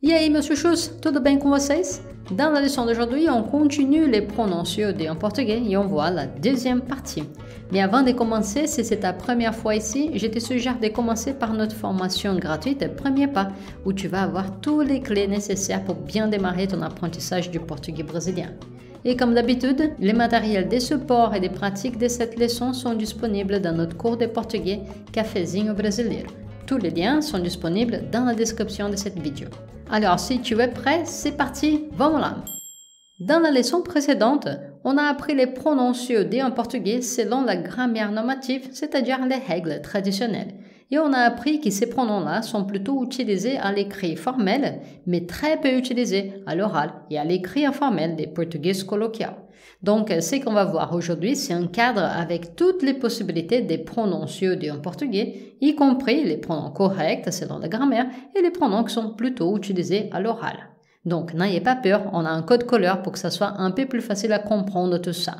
E aí, meus chuchus, tudo bem com vocês? Dans la leçon d'aujourd'hui, on continue les pronoms COD en portugais et on voit la deuxième partie. Mais avant de commencer, si c'est ta première fois ici, je te suggère de commencer par notre formation gratuite Premier Pas, où tu vas avoir tous les clés nécessaires pour bien démarrer ton apprentissage du portugais brésilien. Et comme d'habitude, les matériels de support et de pratique de cette leçon sont disponibles dans notre cours de portugais Cafezinho Brasileiro. Tous les liens sont disponibles dans la description de cette vidéo. Alors, si tu es prêt, c'est parti, vamos là! Dans la leçon précédente, on a appris les pronoms COD en portugais selon la grammaire normative, c'est-à-dire les règles traditionnelles. Et on a appris que ces pronoms-là sont plutôt utilisés à l'écrit formel, mais très peu utilisés à l'oral et à l'écrit informel des portugais colloquial. Donc, ce qu'on va voir aujourd'hui, c'est un cadre avec toutes les possibilités des pronoms COD en portugais, y compris les pronoms corrects selon la grammaire et les pronoms qui sont plutôt utilisés à l'oral. Donc, n'ayez pas peur, on a un code couleur pour que ça soit un peu plus facile à comprendre tout ça.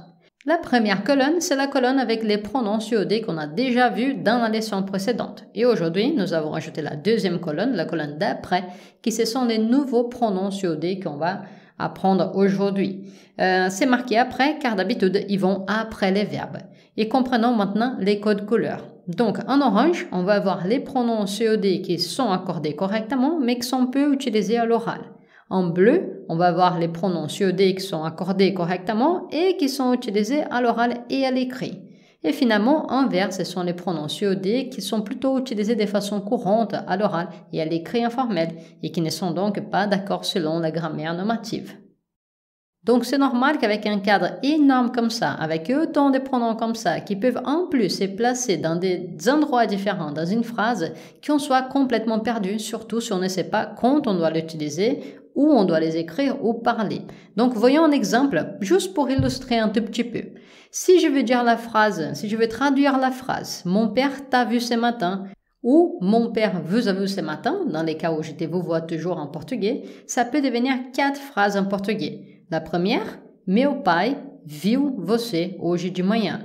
La première colonne, c'est la colonne avec les pronoms COD qu'on a déjà vus dans la leçon précédente. Et aujourd'hui, nous avons ajouté la deuxième colonne, la colonne d'après, qui ce sont les nouveaux pronoms COD qu'on va apprendre aujourd'hui. C'est marqué après, car d'habitude, ils vont après les verbes. Et comprenons maintenant les codes couleurs. Donc, en orange, on va avoir les pronoms COD qui sont accordés correctement, mais qui sont peu utilisés à l'oral. En bleu, on va voir les pronoms COD qui sont accordés correctement et qui sont utilisés à l'oral et à l'écrit. Et finalement, en vert, ce sont les pronoms COD qui sont plutôt utilisés de façon courante à l'oral et à l'écrit informel et qui ne sont donc pas d'accord selon la grammaire normative. Donc c'est normal qu'avec un cadre énorme comme ça, avec autant de pronoms comme ça, qui peuvent en plus se placer dans des endroits différents dans une phrase, qu'on soit complètement perdu, surtout si on ne sait pas quand on doit l'utiliser, où on doit les écrire ou parler. Donc voyons un exemple, juste pour illustrer un tout petit peu. Si je veux dire la phrase, si je veux traduire la phrase « Mon père t'a vu ce matin » ou « Mon père vous a vu ce matin », dans les cas où je te vous vois toujours en portugais, ça peut devenir 4 phrases en portugais. La première, « Meu pai viu você hoje de manhã ».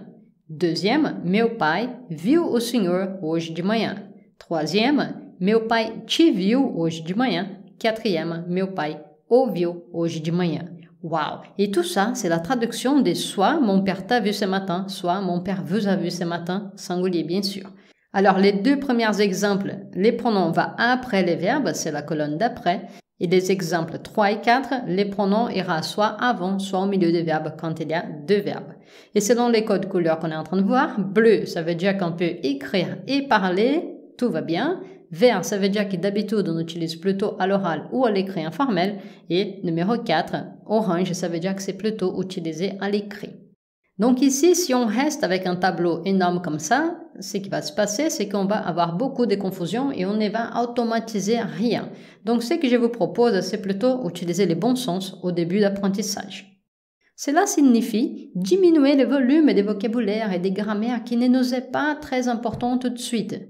Deuxième, « Meu pai viu o senhor hoje de manhã ». Troisième, « Meu pai te viu hoje de manhã ». Quatrième, meu pai ouviu hoje de manhã. Wow! Et tout ça, c'est la traduction de soit mon père t'a vu ce matin, soit mon père vous a vu ce matin, singulier bien sûr. Alors, les deux premiers exemples, les pronoms vont après les verbes, c'est la colonne d'après. Et les exemples 3 et 4, les pronoms ira soit avant, soit au milieu des verbes quand il y a deux verbes. Et selon les codes couleurs qu'on est en train de voir, bleu, ça veut dire qu'on peut écrire et parler, tout va bien. Vert, ça veut dire que d'habitude, on utilise plutôt à l'oral ou à l'écrit informel. Et numéro 4, orange, ça veut dire que c'est plutôt utilisé à l'écrit. Donc ici, si on reste avec un tableau énorme comme ça, ce qui va se passer, c'est qu'on va avoir beaucoup de confusion et on ne va automatiser rien. Donc ce que je vous propose, c'est plutôt utiliser les bons sens au début d'apprentissage. Cela signifie diminuer le volume des vocabulaires et des grammaires qui ne nous est pas très important tout de suite.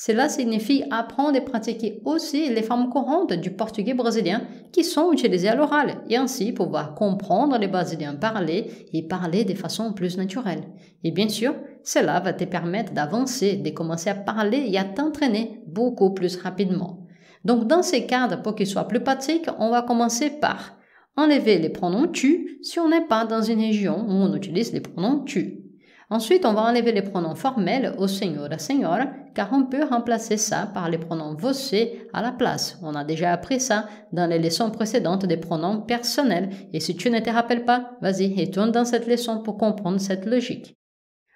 Cela signifie apprendre et pratiquer aussi les formes courantes du portugais brésilien qui sont utilisées à l'oral et ainsi pouvoir comprendre les Brésiliens parler et parler de façon plus naturelle. Et bien sûr, cela va te permettre d'avancer, de commencer à parler et à t'entraîner beaucoup plus rapidement. Donc dans ces cadres, pour qu'ils soient plus pratiques, on va commencer par enlever les pronoms tu si on n'est pas dans une région où on utilise les pronoms tu. Ensuite, on va enlever les pronoms formels au senhor, à senhora, car on peut remplacer ça par les pronoms você à la place. On a déjà appris ça dans les leçons précédentes des pronoms personnels. Et si tu ne te rappelles pas, vas-y, retourne dans cette leçon pour comprendre cette logique.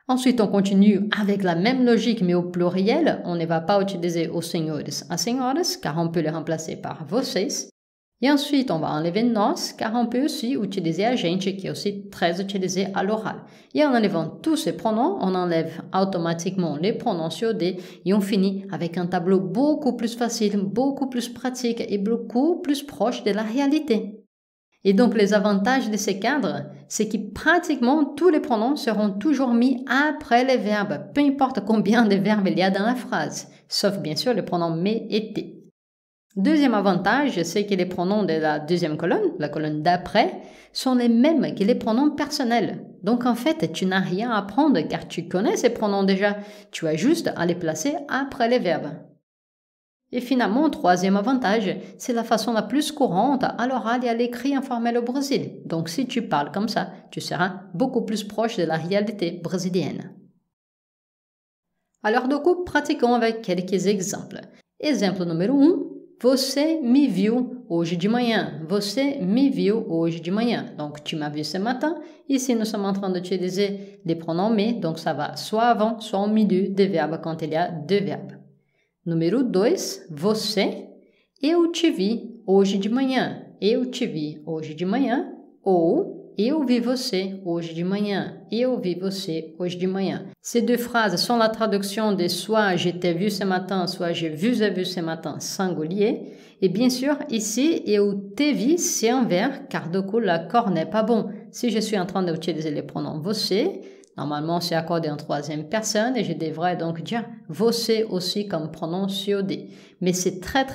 Ensuite, on continue avec la même logique, mais au pluriel. On ne va pas utiliser os senhores, as senhoras, car on peut les remplacer par vocês. Et ensuite, on va enlever nós, car on peut aussi utiliser a gente, qui est aussi très utilisé à l'oral. Et en enlevant tous ces pronoms, on enlève automatiquement les pronoms COD et on finit avec un tableau beaucoup plus facile, beaucoup plus pratique et beaucoup plus proche de la réalité. Et donc, les avantages de ces cadres, c'est que pratiquement tous les pronoms seront toujours mis après les verbes, peu importe combien de verbes il y a dans la phrase, sauf bien sûr les pronoms mais et te. Deuxième avantage, c'est que les pronoms de la deuxième colonne, la colonne d'après, sont les mêmes que les pronoms personnels. Donc en fait, tu n'as rien à apprendre car tu connais ces pronoms déjà. Tu as juste à les placer après les verbes. Et finalement, troisième avantage, c'est la façon la plus courante à l'oral et à l'écrit informel au Brésil. Donc si tu parles comme ça, tu seras beaucoup plus proche de la réalité brésilienne. Alors, du coup, pratiquons avec quelques exemples. Exemple numéro 1, você me viu hoje de manhã. Você me viu hoje de manhã. Donc, tu m'as vu ce matin. Ici, nous sommes en train d'utiliser les pronoms me, donc ça va soit avant, soit au milieu des verbes quand il y a deux verbes. Número 2, você, eu te vi hoje de manhã. Eu te vi hoje de manhã. Ou, eu vi você hoje de manhã. Eu vi você hoje de manhã. Ces deux phrases sont la traduction de soit je t'ai vu ce matin, soit je vous ai vu ce matin singulier. Et bien sûr, ici, eu te vi, c'est un verbe, car du coup, l'accord n'est pas bon. Si je suis en train d'utiliser les pronoms você, normalement, c'est accordé en troisième personne et je devrais donc dire você aussi comme pronom COD. Mais c'est très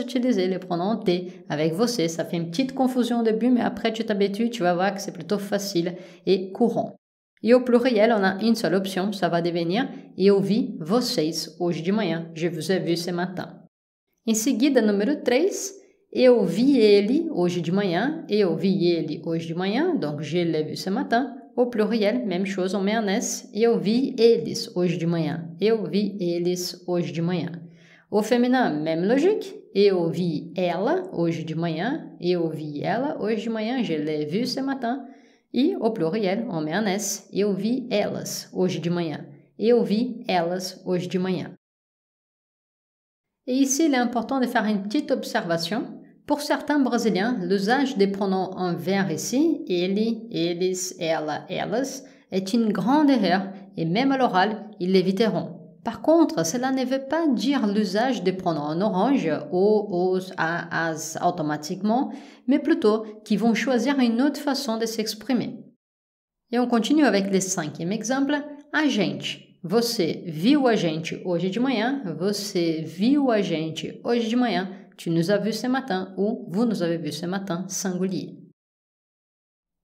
utilisé les pronoms T avec você. Ça fait une petite confusion au début, mais après tu t'habitues, tu vas voir que c'est plutôt facile et courant. Et au pluriel, on a une seule option, ça va devenir eu vi vocês hoje de manhã. Je vous ai vu ce matin. Em seguida, número 3, eu vi ele hoje de manhã. Eu vi ele hoje de manhã, donc je l'ai vu ce matin. Au pluriel, même chose, on met un S. Eu vi eles hoje de manhã. Eu vi eles hoje de manhã. Au féminin, même logique. Eu vi ela hoje de manhã. Eu vi ela hoje de manhã. Je l'ai vu ce matin. E au pluriel, on met un S. Eu vi elas hoje de manhã. Eu vi elas hoje de manhã. Et ici, il est important de faire une petite observation. Pour certains Brésiliens, l'usage des pronoms en vers ici, ele, eles, ela, elas, est une grande erreur et même à l'oral, ils l'éviteront. Par contre, cela ne veut pas dire l'usage des pronoms en orange, o, os, a, as, automatiquement, mais plutôt qu'ils vont choisir une autre façon de s'exprimer. Et on continue avec le cinquième exemple, a gente. Você viu a gente hoje de manhã. Você viu a gente hoje de manhã. Tu nous as vu ce matin ou vous nous avez vu ce matin, singulier.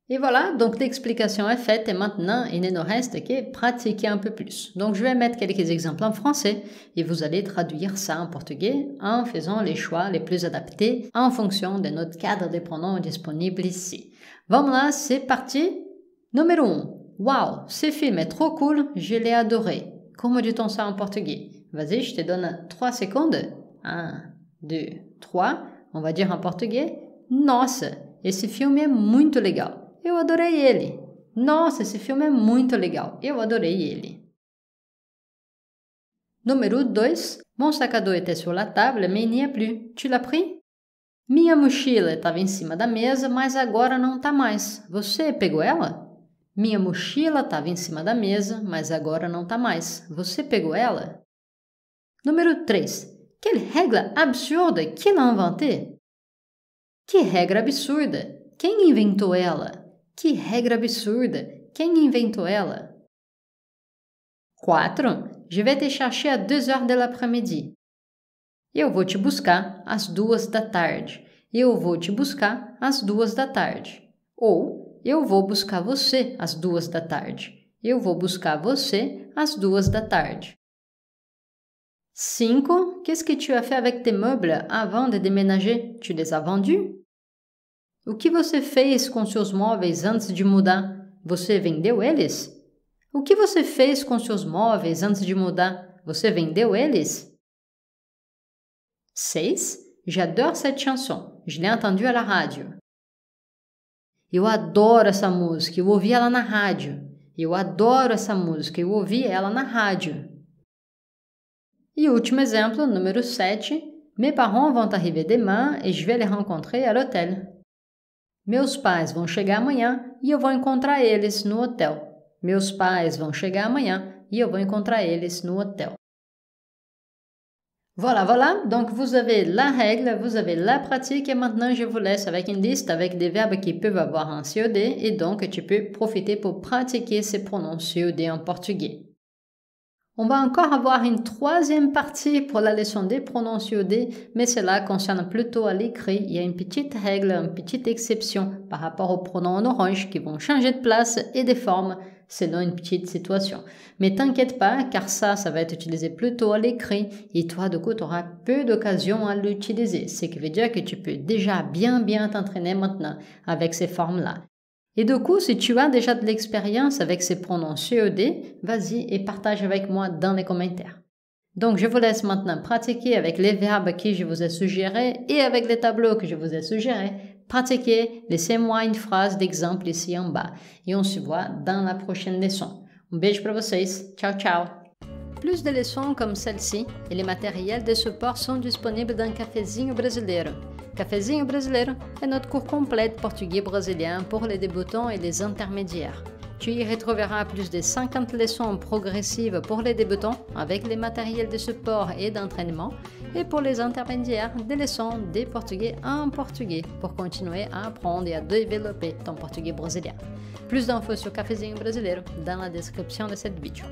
Et voilà, donc l'explication est faite et maintenant il ne nous reste que pratiquer un peu plus. Donc je vais mettre quelques exemples en français et vous allez traduire ça en portugais en faisant les choix les plus adaptés en fonction de notre cadre de pronoms disponible ici. Vamos lá, c'est parti. Numéro 1. Wow, ce film est trop cool, je l'ai adoré. Comment dit-on ça en portugais? Vas-y, je te donne 3 secondes. 1, 2, 3. On va dire en portugais. Nossa, esse filme é muito legal. Eu adorei ele. Nossa, esse filme é muito legal. Eu adorei ele. Número 2. Mon sac à dos était sur la table, mais il n'y a plus. Tu l'as pris? Minha mochila estava em cima da mesa, mas agora não está mais. Você pegou ela? Minha mochila estava em cima da mesa, mas agora não está mais. Você pegou ela? Número 3. Quelle règle absurde qu'il a inventée? Que regra absurda! Quem inventou ela? Que regra absurda! Quem inventou ela? 4. Je vais te chercher à 2h de l'après-midi. Eu vou te buscar às 2 da tarde. Eu vou te buscar às 2 da tarde. Ou, eu vou buscar você às 2 da tarde. Eu vou buscar você às 2 da tarde. 5. Qu'est-ce que tu as fait avec tes meubles avant de déménager? Tu les as vendus? O que você fez com seus móveis antes de mudar? Você vendeu eles? O que você fez com seus móveis antes de mudar? Você vendeu eles? 6. J'adore cette chanson. Je l'ai entendue à la radio. Eu adoro essa música. Eu ouvi ela na rádio. Eu adoro essa música. Eu ouvi ela na rádio. E último exemplo, número 7. Mes parents vont arriver demain et je vais les rencontrer à l'hôtel. Meus pais vão chegar amanhã e eu vou encontrar eles no hotel. Meus pais vão chegar amanhã et eu vou encontrar eles no hotel. Voilà, donc vous avez la règle, vous avez la pratique et maintenant je vous laisse avec une liste avec des verbes qui peuvent avoir un COD et donc tu peux profiter pour pratiquer ces pronoms COD en portugais. On va encore avoir une troisième partie pour la leçon des pronoms COD, mais cela concerne plutôt à l'écrit. Il y a une petite règle, une petite exception par rapport aux pronoms en orange qui vont changer de place et de forme. selon une petite situation. Mais t'inquiète pas, car ça va être utilisé plutôt à l'écrit et toi, du coup, tu auras peu d'occasion à l'utiliser. Ce qui veut dire que tu peux déjà bien t'entraîner maintenant avec ces formes-là. Et du coup, si tu as déjà de l'expérience avec ces pronoms CED, vas-y et partage avec moi dans les commentaires. Donc, je vous laisse maintenant pratiquer avec les verbes que je vous ai suggérés et avec les tableaux que je vous ai suggérés. Pratiquez, laissez-moi une phrase d'exemple ici en bas. Et on se voit dans la prochaine leçon. Beijo para vocês. Tchau, tchau. Plus de leçons comme celle-ci et les matériels de support sont disponibles dans Cafezinho Brasileiro. Cafezinho Brasileiro est notre cours complet de portugais brésilien pour les débutants et les intermédiaires. Tu y retrouveras plus de 50 leçons progressives pour les débutants avec les matériels de support et d'entraînement et pour les intermédiaires des leçons de portugais en portugais pour continuer à apprendre et à développer ton portugais brésilien. Plus d'infos sur Cafezinho Brasileiro dans la description de cette vidéo.